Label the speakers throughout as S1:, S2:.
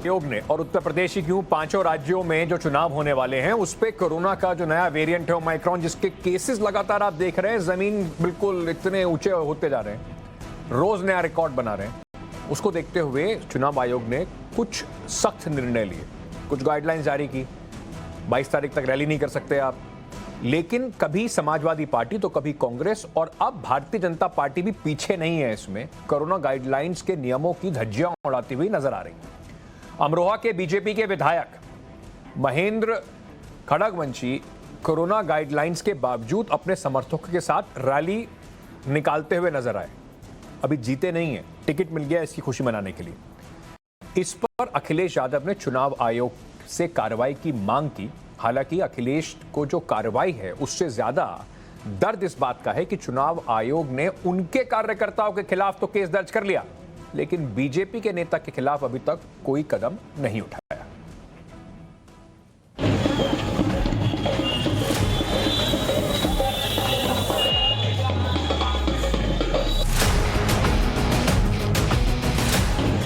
S1: आयोग ने और उत्तर प्रदेश ही क्यों 5 राज्यों में जो चुनाव होने वाले हैं उस पे कोरोना का जो नया वेरिएंट है ओमाइक्रॉन, जिसके केसेस लगातार आप देख रहे हैं जमीन बिल्कुल इतने ऊंचे होते जा रहे हैं, रोज नया रिकॉर्ड बना रहे हैं, उसको देखते हुए चुनाव आयोग ने कुछ सख्त निर्णय लिए, कुछ गाइडलाइंस जारी की। 22 तारीख तक रैली नहीं कर सकते आप, लेकिन कभी समाजवादी पार्टी तो कभी कांग्रेस और अब भारतीय जनता पार्टी भी पीछे नहीं है। इसमें कोरोना गाइडलाइंस के नियमों की धज्जियां उड़ाती हुई नजर आ रही। अमरोहा के बीजेपी के विधायक महेंद्र खड़गवंशी कोरोना गाइडलाइंस के बावजूद अपने समर्थकों के साथ रैली निकालते हुए नजर आए। अभी जीते नहीं है, टिकट मिल गया इसकी खुशी मनाने के लिए। इस पर अखिलेश यादव ने चुनाव आयोग से कार्रवाई की मांग की। हालांकि अखिलेश को जो कार्रवाई है उससे ज्यादा दर्द इस बात का है कि चुनाव आयोग ने उनके कार्यकर्ताओं के खिलाफ तो केस दर्ज कर लिया, लेकिन बीजेपी के नेता के खिलाफ अभी तक कोई कदम नहीं उठाया।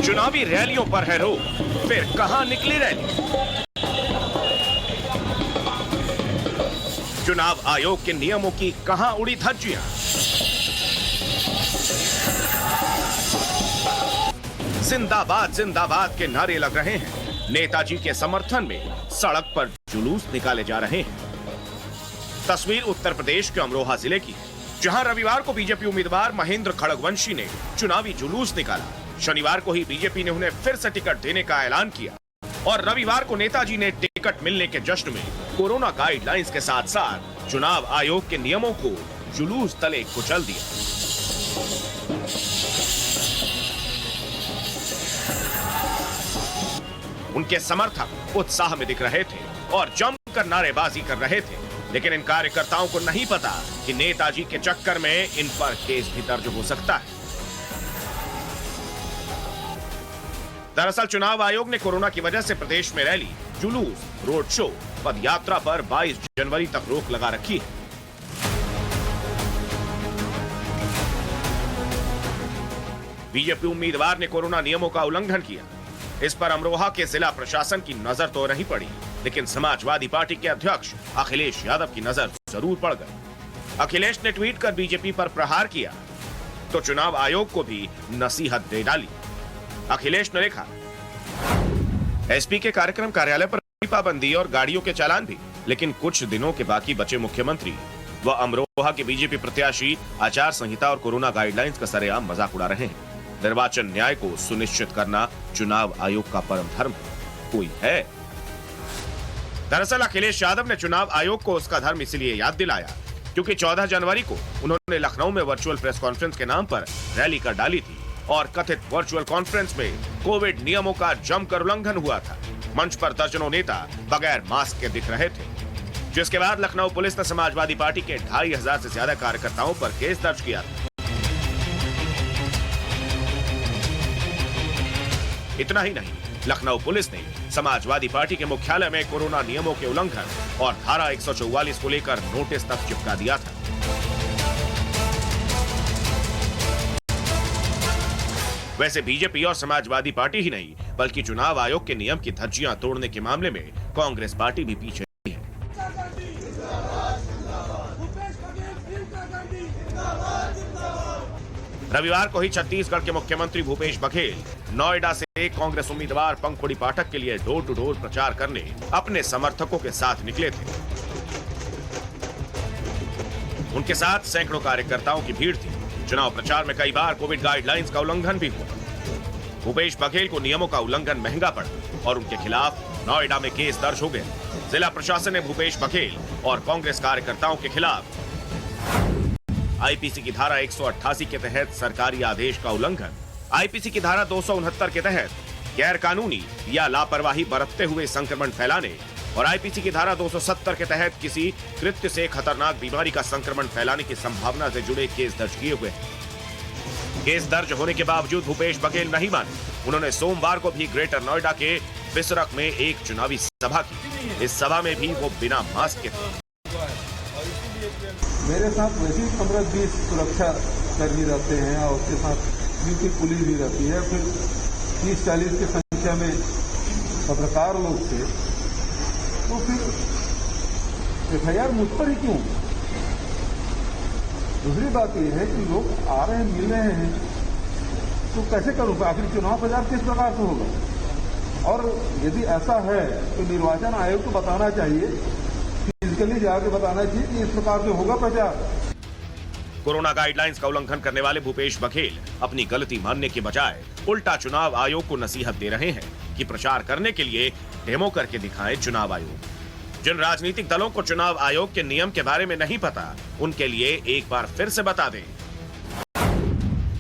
S2: चुनावी रैलियों पर है रोक, फिर कहां निकली रैली? चुनाव आयोग के नियमों की कहां उड़ी धज्जियां? जिंदाबाद जिंदाबाद के नारे लग रहे हैं। नेताजी के समर्थन में सड़क पर जुलूस निकाले जा रहे हैं। तस्वीर उत्तर प्रदेश के अमरोहा जिले की, जहां रविवार को बीजेपी उम्मीदवार महेंद्र खड़गवंशी ने चुनावी जुलूस निकाला। शनिवार को ही बीजेपी ने उन्हें फिर से टिकट देने का ऐलान किया और रविवार को नेताजी ने टिकट मिलने के जश्न में कोरोना गाइडलाइंस के साथ साथ चुनाव आयोग के नियमों को जुलूस तले कुचल दिया। उनके समर्थक उत्साह में दिख रहे थे और जमकर नारेबाजी कर रहे थे, लेकिन इन कार्यकर्ताओं को नहीं पता कि नेताजी के चक्कर में इन पर केस भी दर्ज हो सकता है। दरअसल चुनाव आयोग ने कोरोना की वजह से प्रदेश में रैली, जुलूस, रोड शो, पद यात्रा पर 22 जनवरी तक रोक लगा रखी है। बीजेपी उम्मीदवार ने कोरोना नियमों का उल्लंघन किया। इस पर अमरोहा के जिला प्रशासन की नजर तो नहीं पड़ी, लेकिन समाजवादी पार्टी के अध्यक्ष अखिलेश यादव की नजर जरूर पड़ गई। अखिलेश ने ट्वीट कर बीजेपी पर प्रहार किया तो चुनाव आयोग को भी नसीहत दे डाली। अखिलेश ने लिखा, एसपी के कार्यक्रम कार्यालय पर पाबंदी और गाड़ियों के चालान भी, लेकिन कुछ दिनों के बाकी बचे मुख्यमंत्री व अमरोहा के बीजेपी प्रत्याशी आचार संहिता और कोरोना गाइडलाइंस का सरेआम मजाक उड़ा रहे हैं। निर्वाचन न्याय को सुनिश्चित करना चुनाव आयोग का परम धर्म कोई है? दरअसल अखिलेश यादव ने चुनाव आयोग को उसका धर्म इसलिए याद दिलाया क्योंकि 14 जनवरी को उन्होंने लखनऊ में वर्चुअल प्रेस कॉन्फ्रेंस के नाम पर रैली कर डाली थी और कथित वर्चुअल कॉन्फ्रेंस में कोविड नियमों का जमकर उल्लंघन हुआ था। मंच पर दर्जनों नेता बगैर मास्क के दिख रहे थे, जिसके बाद लखनऊ पुलिस ने समाजवादी पार्टी के 2500 से ज्यादा कार्यकर्ताओं पर केस दर्ज किया था। इतना ही नहीं, लखनऊ पुलिस ने समाजवादी पार्टी के मुख्यालय में कोरोना नियमों के उल्लंघन और धारा 144 को लेकर नोटिस तक चिपका दिया था। वैसे बीजेपी और समाजवादी पार्टी ही नहीं, बल्कि चुनाव आयोग के नियम की धज्जियां तोड़ने के मामले में कांग्रेस पार्टी भी पीछे है। रविवार को ही छत्तीसगढ़ के मुख्यमंत्री भूपेश बघेल नोएडा से कांग्रेस उम्मीदवार पंखुड़ी पाठक के लिए डोर टू डोर प्रचार करने अपने समर्थकों के साथ निकले थे। उनके साथ सैकड़ों कार्यकर्ताओं की भीड़ थी। चुनाव प्रचार में कई बार कोविड गाइडलाइंस का उल्लंघन भी हुआ। भूपेश बघेल को नियमों का उल्लंघन महंगा पड़ा और उनके खिलाफ नोएडा में केस दर्ज हो गए। जिला प्रशासन ने भूपेश बघेल और कांग्रेस कार्यकर्ताओं के खिलाफ आईपीसी की धारा 188 के तहत सरकारी आदेश का उल्लंघन, आईपीसी की धारा 269 के तहत गैर कानूनी या लापरवाही बरतते हुए संक्रमण फैलाने और आईपीसी की धारा 270 के तहत किसी कृत्य से खतरनाक बीमारी का संक्रमण फैलाने की संभावना से जुड़े केस दर्ज किए हुए हैं। केस दर्ज होने के बावजूद भूपेश बघेल नहीं माने। उन्होंने सोमवार को भी ग्रेटर नोएडा के बिसरख में एक चुनावी सभा की। इस सभा में भी वो बिना मास्क के थे।
S3: मेरे साथ वैसे 15-20 सुरक्षा कर्मी रहते हैं और उसके साथ यूपी पुलिस भी रहती है। फिर 30-40 की संख्या में पत्रकार लोग थे, तो फिर FIR मुझ पर ही क्यों? दूसरी बात यह है कि लोग आ रहे हैं, मिल रहे हैं, तो कैसे करूंगा? आखिर चुनाव प्रचार किस प्रकार से होगा? और यदि ऐसा है तो निर्वाचन आयोग को बताना चाहिए, फिजिकली जाके बताना चाहिए कि इस प्रकार से होगा प्रचार।
S2: कोरोना गाइडलाइंस का उल्लंघन करने वाले भूपेश बघेल अपनी गलती मानने के बजाय उल्टा चुनाव आयोग को नसीहत दे रहे हैं कि प्रचार करने के लिए डेमो करके दिखाएं चुनाव आयोग। जिन राजनीतिक दलों को चुनाव आयोग के नियम के बारे में नहीं पता, उनके लिए एक बार फिर से बता दें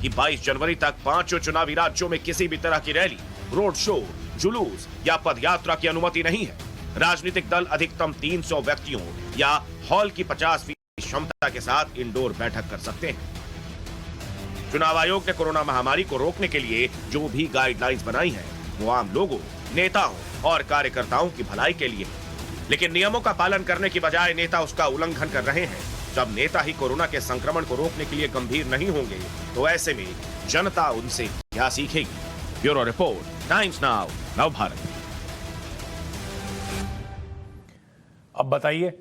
S2: कि 22 जनवरी तक 5 चुनावी राज्यों में किसी भी तरह की रैली, रोड शो, जुलूस या पदयात्रा की अनुमति नहीं है। राजनीतिक दल अधिकतम 300 व्यक्तियों या हॉल की 50% क्षमता के साथ इंडोर बैठक कर सकते हैं। चुनाव आयोग ने कोरोना महामारी को रोकने के लिए जो भी गाइडलाइंस बनाई है, वो आम लोगों, नेताओं और कार्यकर्ताओं की भलाई के लिए है। लेकिन नियमों का पालन करने की बजाय नेता उसका उल्लंघन कर रहे हैं। जब नेता ही कोरोना के संक्रमण को रोकने के लिए गंभीर नहीं होंगे, तो ऐसे में जनता उनसे क्या सीखेगी? ब्यूरो रिपोर्ट, टाइम्स नाउ, नव भारत।
S1: अब बताइए,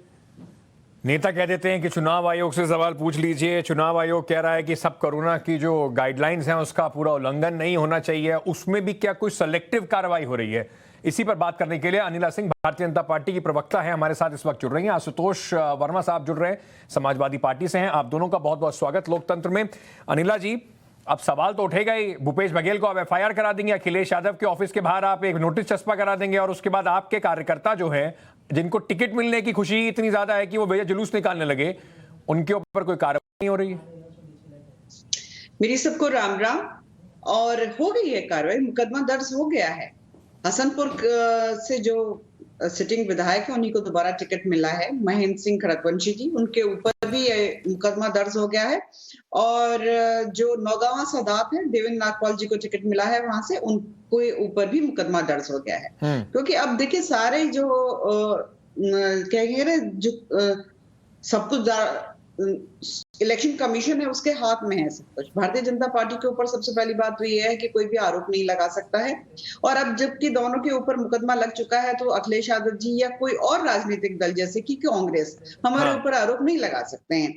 S1: नेता कह देते हैं कि चुनाव आयोग से सवाल पूछ लीजिए। चुनाव आयोग कह रहा है कि सब कोरोना की जो गाइडलाइंस हैं उसका पूरा उल्लंघन नहीं होना चाहिए। उसमें भी क्या कोई सेलेक्टिव कार्रवाई हो रही है? इसी पर बात करने के लिए अनिला सिंह, भारतीय जनता पार्टी की प्रवक्ता है, हमारे साथ इस वक्त जुड़ रही हैं। आशुतोष वर्मा साहब जुड़ रहे हैं, समाजवादी पार्टी से हैं। आप दोनों का बहुत बहुत स्वागत लोकतंत्र में। अनिला जी, अब सवाल तो उठेगा ही, भूपेश बघेल को आप FIR करा देंगे, अखिलेश यादव के ऑफिस के बाहर आप एक नोटिस चस्पा करा देंगे, और उसके बाद आपके कार्यकर्ता जो है, जिनको टिकट मिलने की खुशी इतनी ज्यादा है कि वो भैया जुलूस निकालने लगे, उनके ऊपर कोई कार्रवाई नहीं हो रही है?
S4: मेरी सबको राम राम। और हो गई है कार्रवाई, मुकदमा दर्ज हो गया है। हसनपुर से जो सिटिंग विधायक है उन्हीं को दोबारा टिकट मिला है, महेंद्र सिंह खड़गवंशी जी, उनके ऊपर भी मुकदमा दर्ज हो गया है। और जो नौगावा सादात है, देवेंद्र नागपाल जी को टिकट मिला है वहां से, उनके ऊपर भी मुकदमा दर्ज हो गया है। क्योंकि अब देखिए सारे जो कहेंगे जो सब कुछ इलेक्शन कमीशन है उसके हाथ में है सब कुछ। भारतीय जनता पार्टी के ऊपर सबसे पहली बात तो ये है कि कोई भी आरोप नहीं लगा सकता है। और अब जबकि दोनों के ऊपर मुकदमा लग चुका है, तो अखिलेश यादव जी या कोई और राजनीतिक दल जैसे कि कांग्रेस हमारे ऊपर आरोप नहीं लगा सकते हैं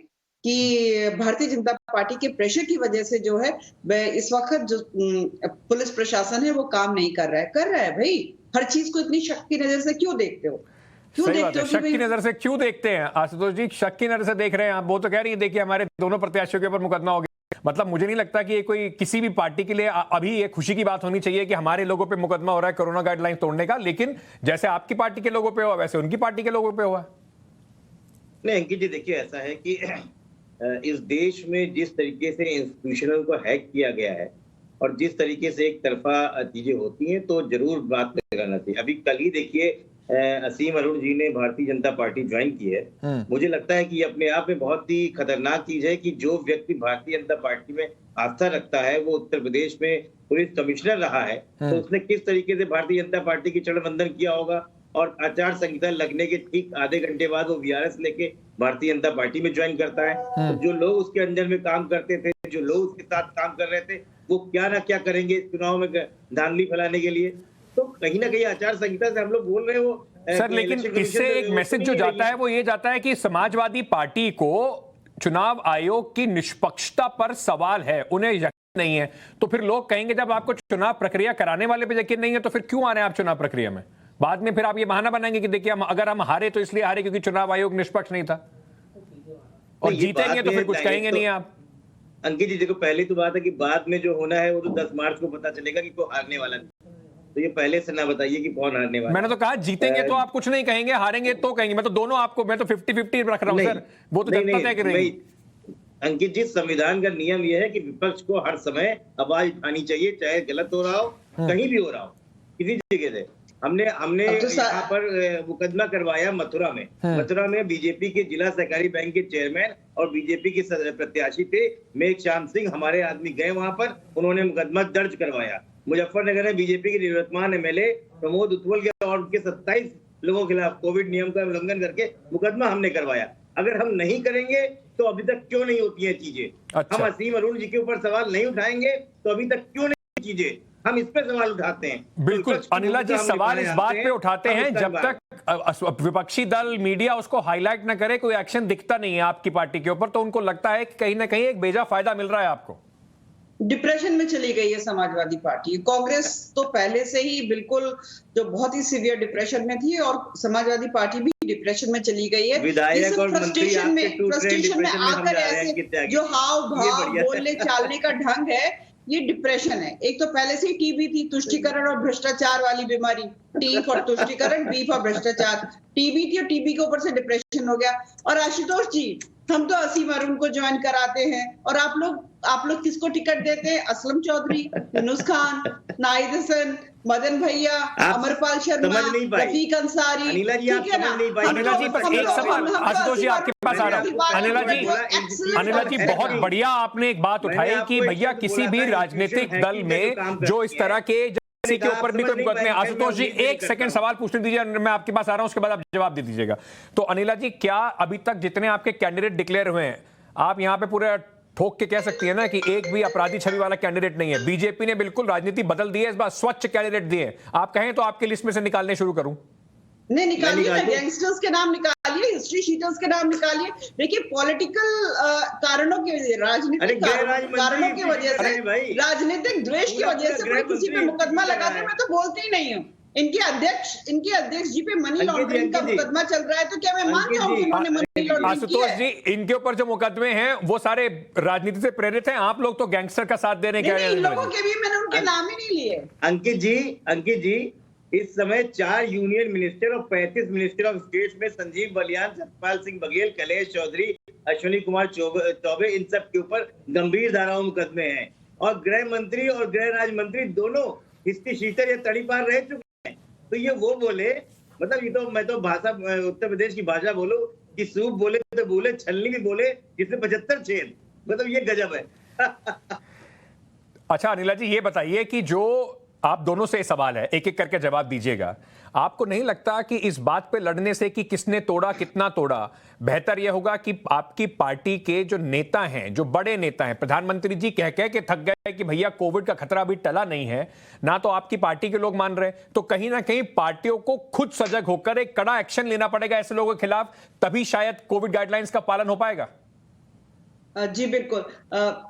S4: कि भारतीय जनता पार्टी के प्रेशर की वजह से जो है इस वक्त जो पुलिस प्रशासन है वो काम नहीं कर रहा है। भाई, हर चीज को इतनी शक की नजर से क्यों देखते हो?
S1: सही बात है, शक की नजर से क्यों देखते हैं? आशुतोष जी, शक की नजर से देख रहे हैं आप। वो तो कह रही है देखिए हमारे दोनों प्रत्याशियों के ऊपर मुकदमा हो गया। मतलब मुझे नहीं लगता कि ये कोई किसी भी पार्टी के लिए अभी ये खुशी की बात होनी चाहिए कि हमारे लोगों पे मुकदमा हो रहा है कोरोना गाइडलाइन तोड़ने का, लेकिन जैसे आपकी पार्टी के लोगों पे हुआ वैसे उनकी पार्टी के लोगों पे हुआ।
S5: नहीं अंकित जी, देखिए ऐसा है कि इस देश में जिस तरीके से इंस्टीट्यूशनल को हैक किया गया है और जिस तरीके से एक तरफा चीजें होती हैं, तो जरूर बात करना चाहिए। अभी कल ही देखिए असीम अरुण जी ने भारतीय जनता पार्टी ज्वाइन की है। मुझे लगता है कि ये अपने आप में बहुत ही खतरनाक चीज है कि जो व्यक्ति भारतीय जनता पार्टी में आस्था रखता है, वो उत्तर प्रदेश में पुलिस कमिश्नर रहा है, तो उसने किस तरीके से भारतीय जनता पार्टी की चरण वंदन किया होगा। और आचार संहिता लगने के ठीक आधे घंटे बाद वो VRS लेके भारतीय जनता पार्टी में ज्वाइन करता है। तो जो लोग उसके अंदर में काम करते थे, जो लोग उसके साथ काम कर रहे थे, वो क्या ना क्या करेंगे चुनाव में धांधली फैलाने के लिए। तो कहीं ना कहीं आचार संहिता से हम लोग बोल रहे हैं वो
S1: सर, लेकिन इससे एक मैसेज जो जाता है वो ये जाता है कि समाजवादी पार्टी को चुनाव आयोग की निष्पक्षता पर सवाल है, उन्हें यकीन नहीं है। तो फिर लोग कहेंगे जब आपको चुनाव प्रक्रिया कराने वाले पे यकीन नहीं है तो फिर क्यों आ रहे हैं आप चुनाव प्रक्रिया में? बाद में फिर आप ये बहाना बनाएंगे कि देखिए अगर हम हारे तो इसलिए हारे क्योंकि चुनाव आयोग निष्पक्ष नहीं था, और जीतेंगे तो फिर कुछ कहेंगे नहीं आप।
S5: अंकित जी देखो, पहले तो बात है कि बाद में जो होना है वो तो 10 मार्च को पता चलेगा कि कौन हारने वाला है। तो ये पहले से ना बताइए कि कौन हारने वाला।
S1: मैंने तो कहा जीतेंगे तो आप कुछ नहीं कहेंगे, हारेंगे तो कहेंगे। मैं तो दोनों आपको, मैं तो 50-50 रख रहा हूं सर, वो तो जनता तय करेगी।
S5: अंकित जी, संविधान का नियम यह है कि विपक्ष को हर समय आवाज उठानी चाहिए, चाहे गलत हो रहा हो, कहीं भी हो रहा हो, किसी जगह से। हमने यहाँ पर मुकदमा करवाया मथुरा में। मथुरा में बीजेपी के जिला सहकारी बैंक के चेयरमैन और बीजेपी के प्रत्याशी थे मेघश्याम सिंह, हमारे आदमी गए वहां पर, उन्होंने मुकदमा दर्ज करवाया। मुजफ्फरनगर में बीजेपी के निवर्तमान MLA प्रमोद उत्वल के और उनके 27 लोगों के खिलाफ कोविड नियम का उल्लंघन करके मुकदमा हमने करवाया। अगर हम नहीं करेंगे तो अभी तक क्यों नहीं होती है चीजें? हम असीम अरुण जी के ऊपर सवाल नहीं उठाएंगे तो अभी तक क्यों नहीं चीजें? हम इस पे सवाल उठाते हैं।
S1: बिल्कुल
S5: विपक्ष की
S1: अनिला जी,
S5: भूमिका हम
S1: सवाल
S5: निभाने
S1: इस बात
S5: आते
S1: पे उठाते
S5: हम
S1: हैं
S5: इसका
S1: जब
S5: निवारण।
S1: तक विपक्षी दल मीडिया उसको हाईलाइट ना करे, कोई एक्शन दिखता नहीं है आपकी पार्टी के ऊपर, तो उनको लगता है कि कहीं ना कहीं एक बेजा फायदा मिल रहा है आपको।
S4: डिप्रेशन में चली गई है समाजवादी पार्टी। कांग्रेस तो पहले से ही बिल्कुल जो बहुत ही सीवियर डिप्रेशन में थी, और समाजवादी पार्टी भी डिप्रेशन में चली गई है।
S5: विधायक और मंत्री
S4: फ्रस्ट्रेशन
S5: आपके
S4: में
S5: टूट रहे हैं,
S4: फ्रस्ट्रेशन में
S5: डिप्रेशन में हम
S4: आकर
S5: जा रहे हैं
S4: ऐसे
S5: कि त्यागी।
S4: जो हाव
S5: ये
S4: भाव
S5: बढ़िया।
S4: बोलने चालने का ढंग है, ये डिप्रेशन है। एक तो पहले से ही टीबी थी, तुष्टीकरण और भ्रष्टाचार वाली बीमारी। टी फॉर तुष्टीकरण, बी फॉर भ्रष्टाचार। टीबी थी और टीबी के ऊपर से डिप्रेशन हो गया। और आशुतोष जी, हम तो असीम अरुण को ज्वाइन कराते हैं, और आप लोग किसको टिकट देते हैं? असलम चौधरी, यूनुस खान, नाहिद हसन, मदन भैया, अमरपाल शर्मा,
S5: समझ नहीं पाई।
S4: रफीक अंसारी।
S5: अनिला जी, आप
S4: ठीक है ना?
S5: समझ नहीं पाई।
S1: अनिला जी, बस एक सवाल, आशुतोष जी आपके पास आ रहा हूं। अनिला जी, बहुत बढ़िया आपने एक बात उठाई कि भैया किसी भी राजनीतिक दल में जो इस तरह के किसी के ऊपर भी कोई मुकदमे। आशुतोष जी, एक सेकंड सवाल पूछने दीजिए, मैं आपके पास आ रहा हूं, उसके बाद आप जवाब दे दीजिएगा। तो अनिला जी, क्या अभी तक जितने आपके कैंडिडेट डिक्लेयर हुए हैं, आप यहां पे पूरे ठोक के कह सकती है ना कि एक भी अपराधी छवि वाला कैंडिडेट नहीं है? बीजेपी ने बिल्कुल राजनीति बदल दी है, इस बार स्वच्छ कैंडिडेट दिए। आप कहें तो आपकी लिस्ट में से निकालने शुरू करूं?
S4: नहीं, निकालिए ना, गैंगस्टर्स के नाम निकालिए, हिस्ट्री शीटर्स के नाम निकालिए। देखिए, पॉलिटिकल कारणों की वजह, राजनीतिक कारणों की वजह से, राजनीतिक द्वेष की वजह से मैं किसी पे मुकदमा लगाते मैं तो बोलती ही नहीं हूँ। इनके अध्यक्ष जी पे मनी लॉन्ड्रिंग का मुकदमा चल रहा है, तो क्या मैं मान जाऊं कि उन्होंने मनी लॉन्ड्रिंग की
S1: आशुतोष
S4: है?
S1: जी, इनके ऊपर जो मुकदमे हैं वो सारे राजनीति से प्रेरित हैं। आप लोग तो गैंगस्टर का साथ दे रहे हैं।
S4: नहीं, इन लोगों के भी मैंने उनके नाम ही नहीं लिए।
S5: अंकित जी, इस समय 4 यूनियन मिनिस्टर और 35 मिनिस्टर ऑफ स्टेट में संजीव बलियान, सतपाल सिंह बघेल, कैलाश चौधरी, अश्विनी कुमार चौबे, इन सब के ऊपर गंभीर धाराओं मुकदमे हैं। और गृह मंत्री और गृह राज्य मंत्री दोनों हिस्ट्री शीटर या तड़ीपार रह चुके हैं। तो ये वो बोले, मतलब ये तो मैं तो भाषा उत्तर प्रदेश की भाषा बोलूं कि सूप बोले तो बोले, छलनी भी बोले जिसमें 75 छेद, मतलब ये गजब है।
S1: अच्छा अनिला जी, ये बताइए कि जो आप दोनों से सवाल है, एक एक करके जवाब दीजिएगा। आपको नहीं लगता कि इस बात पे लड़ने से कि किसने तोड़ा कितना तोड़ा, बेहतर यह होगा कि आपकी पार्टी के जो नेता हैं, जो बड़े नेता हैं, प्रधानमंत्री जी कह के थक गए कि भैया कोविड का खतरा अभी टला नहीं है, ना तो आपकी पार्टी के लोग मान रहे, तो कहीं ना कहीं पार्टियों को खुद सजग होकर एक कड़ा एक्शन लेना पड़ेगा ऐसे लोगों के खिलाफ, तभी शायद कोविड गाइडलाइंस का पालन हो पाएगा।
S4: जी बिल्कुल।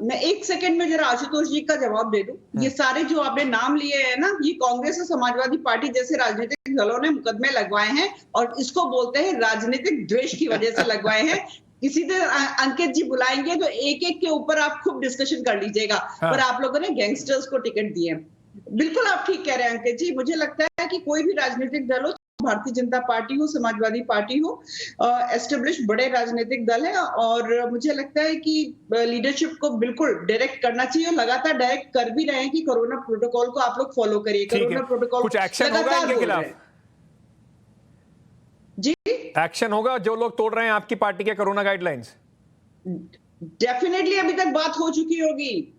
S4: मैं एक सेकंड में जरा आशुतोष जी का जवाब दे दूं। ये सारे जो आपने नाम लिए हैं ना, ये कांग्रेस और समाजवादी पार्टी जैसे राजनीतिक दलों ने मुकदमे लगवाए हैं, और इसको बोलते हैं राजनीतिक द्वेष की वजह से लगवाए हैं। किसी दिन अंकित जी बुलाएंगे तो एक एक के ऊपर आप खूब डिस्कशन कर लीजिएगा। पर आप लोगों ने गैंगस्टर्स को टिकट दिए। बिल्कुल आप ठीक कह रहे हैं अंकित जी। मुझे लगता है कि कोई भी राजनीतिक दल हो, भारतीय जनता पार्टी हो, समाजवादी पार्टी हो, एस्टेब्लिश बड़े राजनीतिक दल है, और मुझे लगता है कि लीडरशिप को बिल्कुल डायरेक्ट करना चाहिए, और लगातार डायरेक्ट कर भी रहे हैं कि कोरोना प्रोटोकॉल को आप लोग फॉलो करिए। कोरोना प्रोटोकॉल
S1: कुछ एक्शन होगा इनके खिलाफ?
S4: जी,
S1: एक्शन होगा जो लोग तोड़ रहे हैं आपकी पार्टी के कोरोना गाइडलाइंस?
S4: डेफिनेटली अभी तक बात हो चुकी होगी,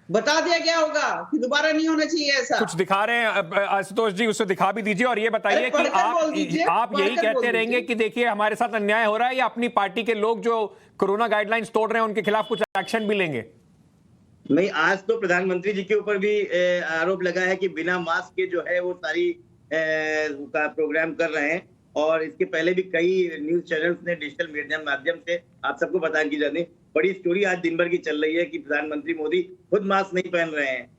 S4: बता दिया गया होगा कि दोबारा नहीं होना चाहिए ऐसा।
S1: कुछ दिखा रहे हैं आशुतोष जी, उसे दिखा भी दीजिए, और ये बताइए कि आप यही कहते रहेंगे कि देखिए हमारे साथ अन्याय हो रहा है, या अपनी पार्टी के लोग जो कोरोना गाइडलाइंस तोड़ रहे हैं उनके खिलाफ कुछ एक्शन भी लेंगे?
S5: नहीं, आज तो प्रधानमंत्री जी के ऊपर भी आरोप लगा है कि बिना मास्क के जो है वो सारी का प्रोग्राम कर रहे हैं, और इसके पहले भी कई न्यूज चैनल्स ने डिजिटल मीडिया माध्यम से आप सबको बता की जाती बड़ी स्टोरी आज दिन भर की चल रही है कि प्रधानमंत्री मोदी खुद मास्क नहीं पहन रहे हैं।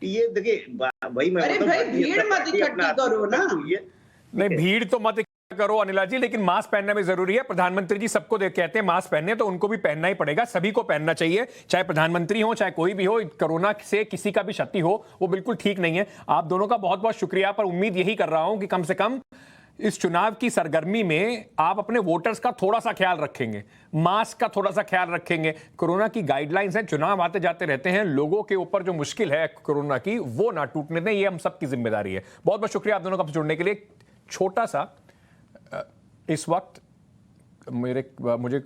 S5: ये देखिए भाई, मैं
S4: भीड़ मत इकट्ठी करो ना।
S1: नहीं, भीड़ तो मत करो अनिला जी, लेकिन मास्क पहनना भी जरूरी है। प्रधानमंत्री जी सबको कहते हैं मास्क पहनने, तो उनको भी पहनना ही पड़ेगा, सभी को पहनना चाहिए, चाहे प्रधानमंत्री हो चाहे कोई भी हो। कोरोना से किसी का भी क्षति हो वो बिल्कुल ठीक नहीं है। आप दोनों का बहुत बहुत शुक्रिया, पर उम्मीद यही कर रहा हूं कि कम से कम इस चुनाव की सरगर्मी में आप अपने वोटर्स का थोड़ा सा ख्याल रखेंगे, मास्क का थोड़ा सा ख्याल रखेंगे। कोरोना की गाइडलाइंस हैं, चुनाव आते जाते रहते हैं, लोगों के ऊपर जो मुश्किल है कोरोना की वो ना टूटने दें, ये हम सबकी जिम्मेदारी है। बहुत बहुत शुक्रिया आप दोनों का जुड़ने के लिए। छोटा सा इस वक्त मुझे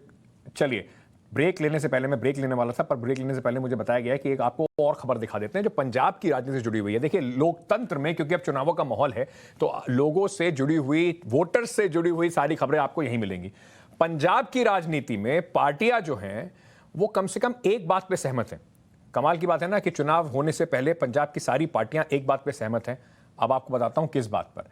S1: चलिए ब्रेक लेने से पहले, मैं ब्रेक लेने वाला था, पर ब्रेक लेने से पहले मुझे बताया गया कि एक आपको और खबर दिखा देते हैं जो पंजाब की राजनीति से जुड़ी हुई है। देखिए, लोकतंत्र में क्योंकि अब चुनावों का माहौल है, तो लोगों से जुड़ी हुई, वोटर्स से जुड़ी हुई सारी खबरें आपको यहीं मिलेंगी। पंजाब की राजनीति में पार्टियां जो हैं वो कम से कम एक बात पे सहमत हैं, कमाल की बात है ना कि चुनाव होने से पहले पंजाब की सारी पार्टियां एक बात पे सहमत हैं। अब आपको बताता हूं किस बात पर।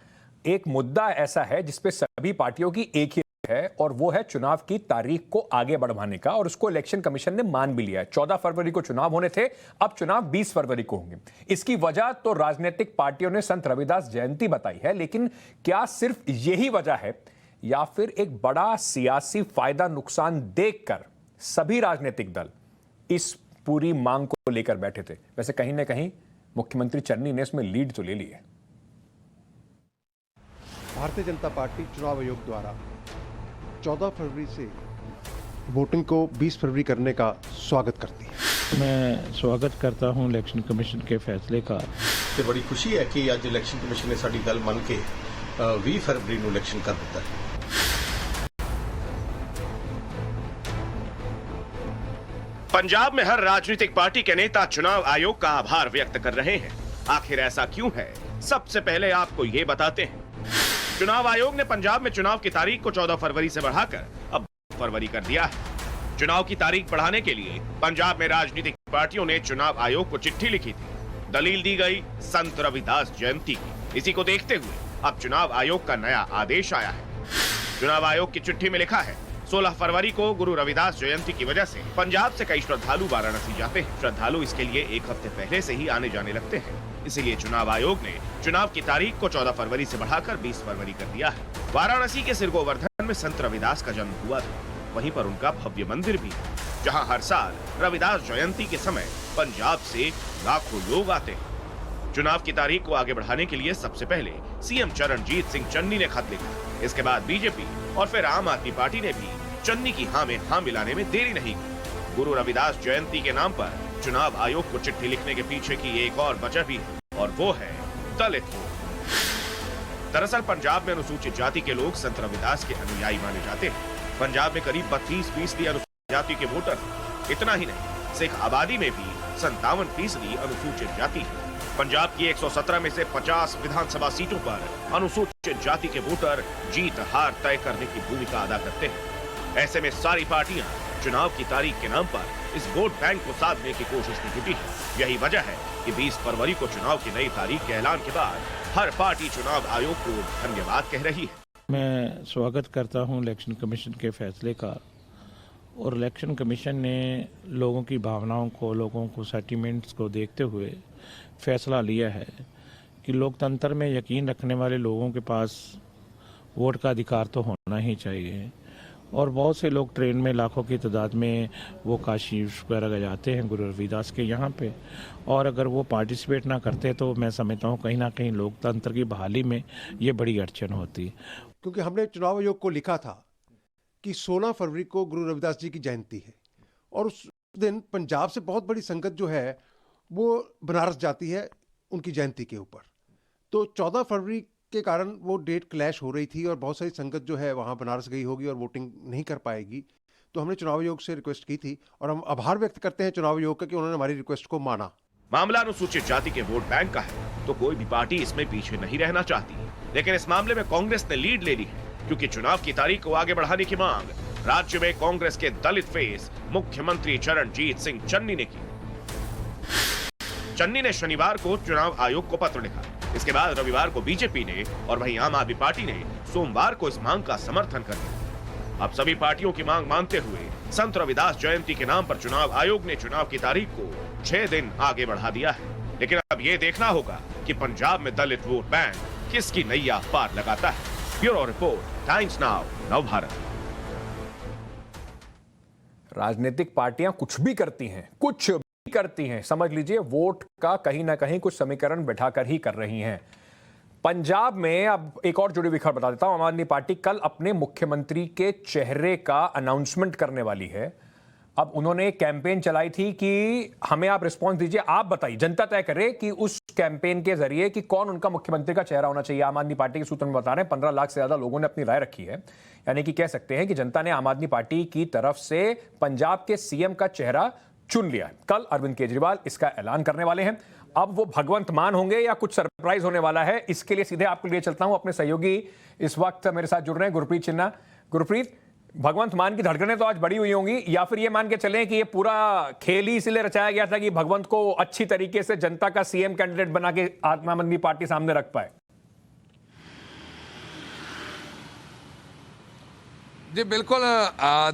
S1: एक मुद्दा ऐसा है जिसपे सभी पार्टियों की एक ही है और वो है चुनाव की तारीख को आगे बढ़वाने का, और उसको इलेक्शन कमीशन ने मान भी लिया है। 14 फरवरी को चुनाव होने थे, अब चुनाव 20 फरवरी को होंगे। इसकी वजह तो राजनीतिक पार्टियों ने संत रविदास जयंती बताई है, लेकिन क्या सिर्फ यही वजह है या फिर एक बड़ा सियासी फायदा नुकसान देखकर सभी राजनीतिक दल इस पूरी मांग को लेकर बैठे थे? वैसे कहीं ना कहीं मुख्यमंत्री चन्नी ने इसमें लीड तो ले ली है।
S6: भारतीय जनता पार्टी चुनाव आयोग द्वारा 14 फरवरी से वोटिंग को 20 फरवरी करने का स्वागत करती है।
S7: मैं स्वागत करता हूं इलेक्शन कमीशन के फैसले का।
S8: ਤੇ ਬੜੀ ਖੁਸ਼ੀ ਹੈ ਕਿ ਅੱਜ ਇਲੈਕਸ਼ਨ ਕਮਿਸ਼ਨ ਨੇ ਸਾਡੀ ਗੱਲ ਮੰਨ ਕੇ 20 ਫਰਵਰੀ ਨੂੰ ਇਲੈਕਸ਼ਨ ਕਰ ਦਿੱਤਾ ਹੈ।
S2: पंजाब में हर राजनीतिक पार्टी के नेता चुनाव आयोग का आभार व्यक्त कर रहे हैं। आखिर ऐसा क्यों है, सबसे पहले आपको ये बताते हैं। चुनाव आयोग ने पंजाब में चुनाव की तारीख को 14 फरवरी से बढ़ाकर अब फरवरी कर दिया है। चुनाव की तारीख बढ़ाने के लिए पंजाब में राजनीतिक पार्टियों ने चुनाव आयोग को चिट्ठी लिखी थी। दलील दी गई संत रविदास जयंती की। इसी को देखते हुए अब चुनाव आयोग का नया आदेश आया है। चुनाव आयोग की चिट्ठी में लिखा है, 16 फरवरी को गुरु रविदास जयंती की वजह से पंजाब से कई श्रद्धालु वाराणसी जाते हैं। श्रद्धालु इसके लिए एक हफ्ते पहले से ही आने जाने लगते हैं। इसीलिए चुनाव आयोग ने चुनाव की तारीख को 14 फरवरी से बढ़ाकर 20 फरवरी कर दिया है। वाराणसी के सिर गोवर्धन में संत रविदास का जन्म हुआ था। वहीं पर उनका भव्य मंदिर भी है, जहां हर साल रविदास जयंती के समय पंजाब से लाखों लोग आते हैं। चुनाव की तारीख को आगे बढ़ाने के लिए सबसे पहले सीएम चरणजीत सिंह चन्नी ने खत लिखा। इसके बाद बीजेपी और फिर आम आदमी पार्टी ने भी चन्नी की हाँ में हाँ मिलाने में देरी नहीं की। गुरु रविदास जयंती के नाम पर चुनाव आयोग को चिट्ठी लिखने के पीछे की एक और वजह भी है, और वो है दलित वोट। दरअसल पंजाब में अनुसूचित जाति के लोग संत रविदास के अनुयायी माने जाते हैं। पंजाब में करीब 32% अनुसूचित जाति के वोटर। इतना ही नहीं, सिख आबादी में भी 57% अनुसूचित जाति है। पंजाब की 117 में से 50 विधानसभा सीटों पर अनुसूचित जाति के वोटर जीत हार तय करने की भूमिका अदा करते हैं। ऐसे में सारी पार्टियां चुनाव की तारीख के नाम पर इस वोट बैंक को साधने की कोशिश में जुटी है। यही वजह है कि 20 फरवरी को चुनाव की नई तारीख के ऐलान के बाद हर पार्टी चुनाव आयोग को धन्यवाद कह रही है।
S7: मैं स्वागत करता हूं इलेक्शन कमीशन के फैसले का, और इलेक्शन कमीशन ने लोगों की भावनाओं को, लोगों को सेंटिमेंट्स को देखते हुए फैसला लिया है कि लोकतंत्र में यकीन रखने वाले लोगों के पास वोट का अधिकार तो होना ही चाहिए। और बहुत से लोग ट्रेन में लाखों की तादाद में वो काशी वगैरह जाते हैं गुरु रविदास के यहाँ पे, और अगर वो पार्टिसिपेट ना करते तो मैं समझता हूँ कहीं ना कहीं लोकतंत्र की बहाली में ये बड़ी अड़चन होती।
S6: क्योंकि हमने चुनाव आयोग को लिखा था कि 16 फरवरी को गुरु रविदास जी की जयंती है, और उस दिन पंजाब से बहुत बड़ी संगत जो है वो बनारस जाती है उनकी जयंती के ऊपर। तो 14 फरवरी के कारण वो डेट क्लैश हो रही थी और बहुत सारी संगत जो है वहाँ बनारस गई होगी और वोटिंग नहीं कर पाएगी। तो हमने चुनाव आयोग से रिक्वेस्ट की थी और हम आभार व्यक्त करते हैं चुनाव आयोग का कि उन्होंने हमारी रिक्वेस्ट को माना।
S2: मामला अनुसूचित जाति के वोट बैंक का है तो कोई भी पार्टी इसमें पीछे नहीं रहना चाहती, लेकिन इस मामले में कांग्रेस ने लीड ले ली है, क्योंकि चुनाव की तारीख को आगे बढ़ाने की मांग राज्य में कांग्रेस के दलित फेस मुख्यमंत्री चरणजीत सिंह चन्नी ने की। चन्नी ने शनिवार को चुनाव आयोग को पत्र लिखा। इसके बाद रविवार को बीजेपी ने और वहीं आम आदमी पार्टी ने सोमवार को इस मांग का समर्थन कर दिया। अब सभी पार्टियों की मांग मानते हुए संत रविदास जयंती के नाम पर चुनाव आयोग ने चुनाव की तारीख को 6 दिन आगे बढ़ा दिया है। लेकिन अब ये देखना होगा कि पंजाब में दलित वोट बैंक किसकी नैया पार लगाता है। Bureau report, times now, Navbharat.
S1: राजनीतिक पार्टियां कुछ भी करती हैं, कुछ भी करती हैं, समझ लीजिए वोट का कहीं ना कहीं कुछ समीकरण बैठाकर ही कर रही हैं। पंजाब में अब एक और जुड़ी हुई खबर बता देता हूं। आम आदमी पार्टी कल अपने मुख्यमंत्री के चेहरे का अनाउंसमेंट करने वाली है। अब उन्होंने एक कैंपेन चलाई थी कि हमें आप रिस्पांस दीजिए, आप बताइए, जनता तय करे कि उस कैंपेन के जरिए कि कौन उनका मुख्यमंत्री का चेहरा होना चाहिए। आम आदमी पार्टी के सूत्र में बता रहे हैं 15 लाख से ज्यादा लोगों ने अपनी राय रखी है। यानी कि कह सकते हैं कि जनता ने आम आदमी पार्टी की तरफ से पंजाब के सीएम का चेहरा चुन लिया है। कल अरविंद केजरीवाल इसका ऐलान करने वाले हैं। अब वो भगवंत मान होंगे या कुछ सरप्राइज होने वाला है, इसके लिए सीधे आपको लिए चलता हूं। अपने सहयोगी इस वक्त मेरे साथ जुड़ रहे हैं गुरप्रीत चिन्ना। गुरप्रीत, भगवंत मान की धड़कनें तो आज बड़ी हुई होंगी, या फिर ये मान के चलें कि ये पूरा खेल ही इसलिए रचाया गया था कि भगवंत को अच्छी तरीके से जनता का सीएम कैंडिडेट बना के आम आदमी पार्टी सामने रख पाए?
S9: जी बिल्कुल,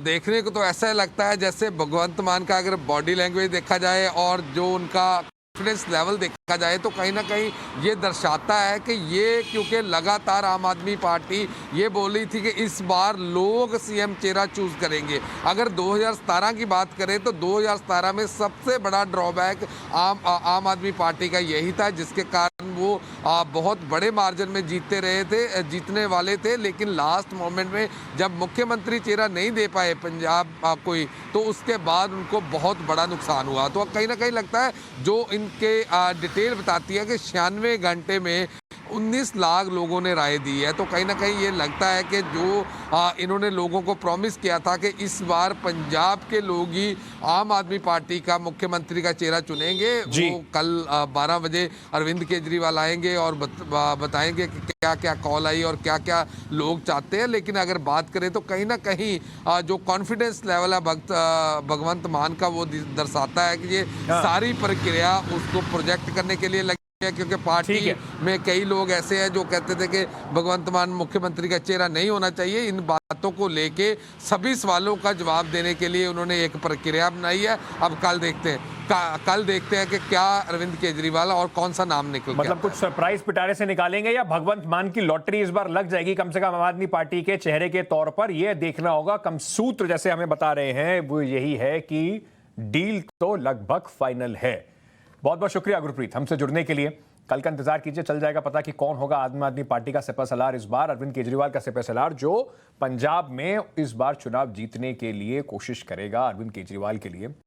S9: देखने को तो ऐसा लगता है जैसे भगवंत मान का अगर बॉडी लैंग्वेज देखा जाए और जो उनका कॉन्फिडेंस लेवल देखा जाए तो कहीं ना कहीं ये दर्शाता है कि ये, क्योंकि लगातार आम आदमी पार्टी ये बोली थी कि इस बार लोग सीएम चेहरा चूज करेंगे। अगर 2017 की बात करें तो 2017 में सबसे बड़ा ड्रॉबैक आम आदमी पार्टी का यही था, जिसके कारण वो बहुत बड़े मार्जिन में जीतने वाले थे। लेकिन लास्ट मोमेंट में जब मुख्यमंत्री चेहरा नहीं दे पाए पंजाब कोई, तो उसके बाद उनको बहुत बड़ा नुकसान हुआ। तो कहीं ना कहीं लगता है जो इनके डिटेल बताती है कि 96 घंटे में 19 लाख लोगों ने राय दी है। तो कहीं ना कहीं ये लगता है कि जो इन्होंने लोगों को प्रॉमिस किया था कि इस बार पंजाब के लोग ही आम आदमी पार्टी का मुख्यमंत्री का चेहरा चुनेंगे, वो कल 12 बजे अरविंद केजरीवाल आएंगे और बताएंगे कि क्या क्या कॉल आई और क्या क्या लोग चाहते हैं। लेकिन अगर बात करें तो कहीं ना कहीं जो कॉन्फिडेंस लेवल है भगवंत मान का, वो दर्शाता है कि ये सारी प्रक्रिया उसको प्रोजेक्ट करने के लिए क्योंकि पार्टी में कई लोग ऐसे हैं जो कहते थे कि भगवंत मान मुख्यमंत्री का चेहरा नहीं होना चाहिए। इन बातों को लेके सभी सवालों का जवाब देने के लिए उन्होंने एक प्रक्रिया बनाई है। अब कल देखते हैं कि क्या अरविंद केजरीवाल और कौन सा नाम निकल,
S1: मतलब कुछ सरप्राइज पिटारे से निकालेंगे या भगवंत मान की लॉटरी इस बार लग जाएगी कम से कम आम आदमी पार्टी के चेहरे के तौर पर? यह देखना होगा। कम सूत्र जैसे हमें बता रहे हैं वो यही है कि डील तो लगभग फाइनल है। बहुत बहुत शुक्रिया गुरप्रीत हमसे जुड़ने के लिए। कल का इंतजार कीजिए, चल जाएगा पता कि कौन होगा आम आदमी पार्टी का सिपहसालार इस बार। अरविंद केजरीवाल का सिपहसालार जो पंजाब में इस बार चुनाव जीतने के लिए कोशिश करेगा अरविंद केजरीवाल के लिए।